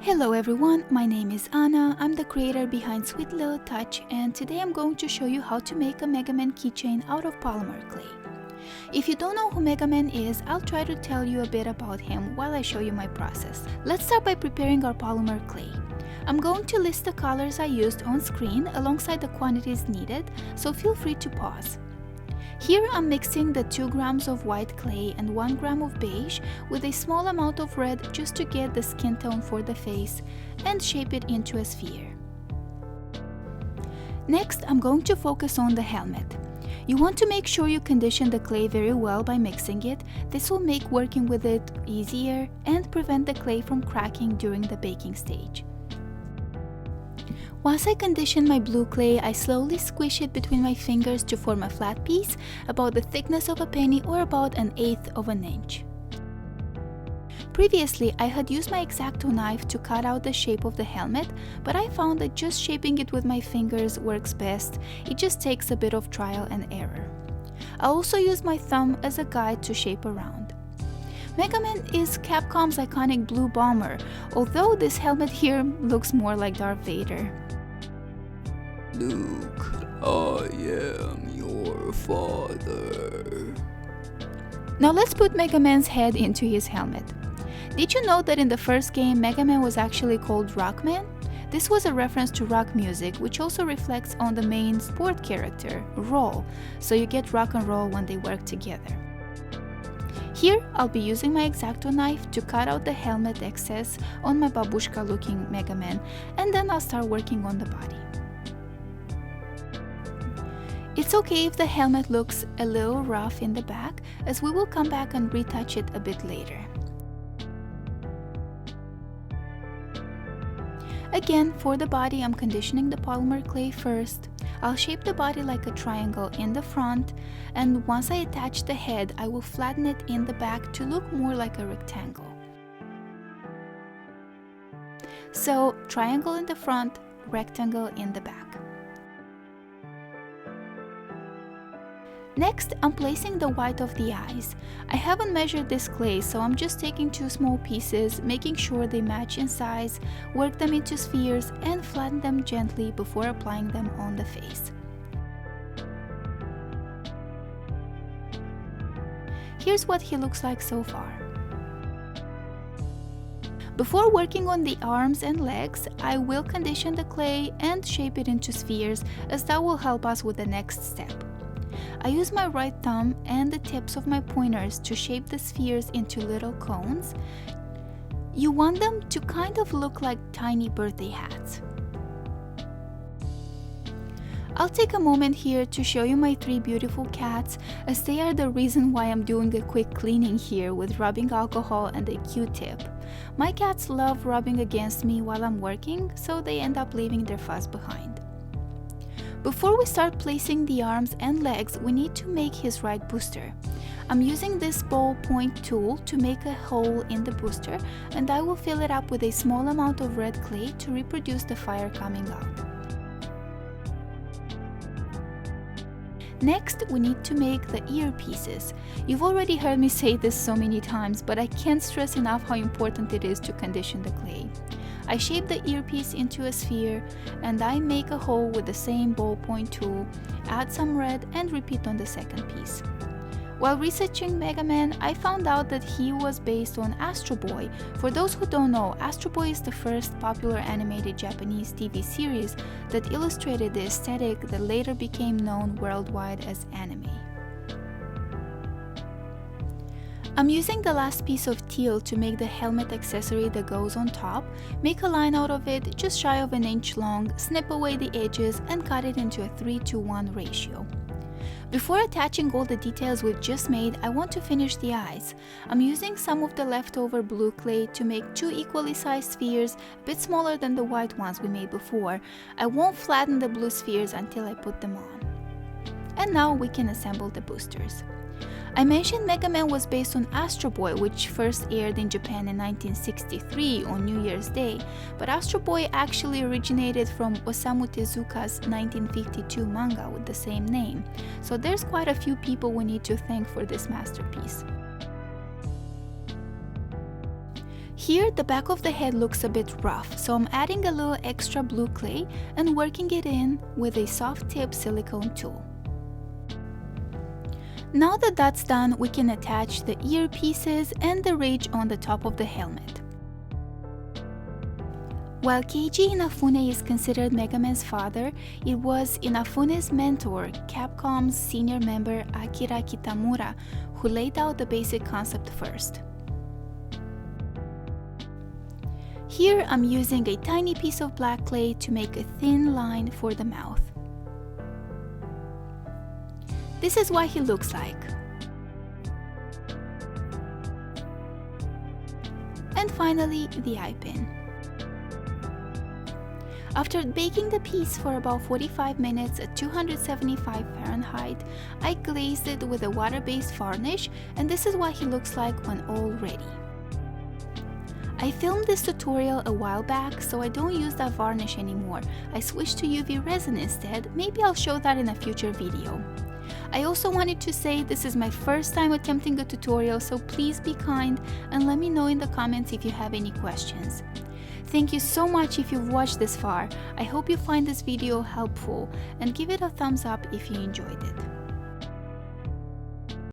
Hello everyone, my name is Anna, I'm the creator behind Sweet Little Touch, and today I'm going to show you how to make a Megaman keychain out of polymer clay. If you don't know who Megaman is, I'll try to tell you a bit about him while I show you my process. Let's start by preparing our polymer clay. I'm going to list the colors I used on screen alongside the quantities needed, so feel free to pause. Here I'm mixing the 2 grams of white clay and 1 gram of beige with a small amount of red just to get the skin tone for the face and shape it into a sphere. Next, I'm going to focus on the helmet. You want to make sure you condition the clay very well by mixing it. This will make working with it easier and prevent the clay from cracking during the baking stage. Once I condition my blue clay, I slowly squish it between my fingers to form a flat piece, about the thickness of a penny or about 1/8 of an inch. Previously, I had used my X-Acto knife to cut out the shape of the helmet, but I found that just shaping it with my fingers works best. It just takes a bit of trial and error. I also use my thumb as a guide to shape around. Megaman is Capcom's iconic blue bomber, although this helmet here looks more like Darth Vader. Luke, I am your father. Now let's put Megaman's head into his helmet. Did you know that in the first game, Megaman was actually called Rockman? This was a reference to rock music, which also reflects on the main sport character, Roll, so you get rock and roll when they work together. Here, I'll be using my X-Acto knife to cut out the helmet excess on my babushka-looking Megaman, and then I'll start working on the body. It's okay if the helmet looks a little rough in the back, as we will come back and retouch it a bit later. Again, for the body, I'm conditioning the polymer clay first. I'll shape the body like a triangle in the front, and once I attach the head, I will flatten it in the back to look more like a rectangle. So, triangle in the front, rectangle in the back. Next, I'm placing the white of the eyes. I haven't measured this clay, so I'm just taking 2 small pieces, making sure they match in size, work them into spheres, and flatten them gently before applying them on the face. Here's what he looks like so far. Before working on the arms and legs, I will condition the clay and shape it into spheres, as that will help us with the next step. I use my right thumb and the tips of my pointers to shape the spheres into little cones. You want them to kind of look like tiny birthday hats. I'll take a moment here to show you my 3 beautiful cats, as they are the reason why I'm doing a quick cleaning here with rubbing alcohol and a Q-tip. My cats love rubbing against me while I'm working, so they end up leaving their fuzz behind. Before we start placing the arms and legs, we need to make his right booster. I'm using this ballpoint tool to make a hole in the booster, and I will fill it up with a small amount of red clay to reproduce the fire coming out. Next, we need to make the earpieces. You've already heard me say this so many times, but I can't stress enough how important it is to condition the clay. I shape the earpiece into a sphere, and I make a hole with the same ballpoint tool, add some red, and repeat on the second piece. While researching Megaman, I found out that he was based on Astro Boy. For those who don't know, Astro Boy is the first popular animated Japanese TV series that illustrated the aesthetic that later became known worldwide as anime. I'm using the last piece of teal to make the helmet accessory that goes on top. Make a line out of it just shy of 1 inch long, snip away the edges, and cut it into a 3:1 ratio. Before attaching all the details we've just made, I want to finish the eyes. I'm using some of the leftover blue clay to make 2 equally sized spheres, a bit smaller than the white ones we made before. I won't flatten the blue spheres until I put them on. And now we can assemble the boosters. I mentioned Megaman was based on Astro Boy, which first aired in Japan in 1963 on New Year's Day, but Astro Boy actually originated from Osamu Tezuka's 1952 manga with the same name, so there's quite a few people we need to thank for this masterpiece. Here, the back of the head looks a bit rough, so I'm adding a little extra blue clay and working it in with a soft tip silicone tool. Now that that's done, we can attach the earpieces and the ridge on the top of the helmet. While Keiji Inafune is considered Megaman's father, it was Inafune's mentor, Capcom's senior member Akira Kitamura, who laid out the basic concept first. Here I'm using a tiny piece of black clay to make a thin line for the mouth. This is what he looks like. And finally, the eye pin. After baking the piece for about 45 minutes at 275 Fahrenheit, I glazed it with a water-based varnish, and this is what he looks like when all ready. I filmed this tutorial a while back, so I don't use that varnish anymore. I switched to UV resin instead. Maybe I'll show that in a future video. I also wanted to say this is my first time attempting a tutorial, so please be kind and let me know in the comments if you have any questions. Thank you so much if you've watched this far. I hope you find this video helpful and give it a thumbs up if you enjoyed it.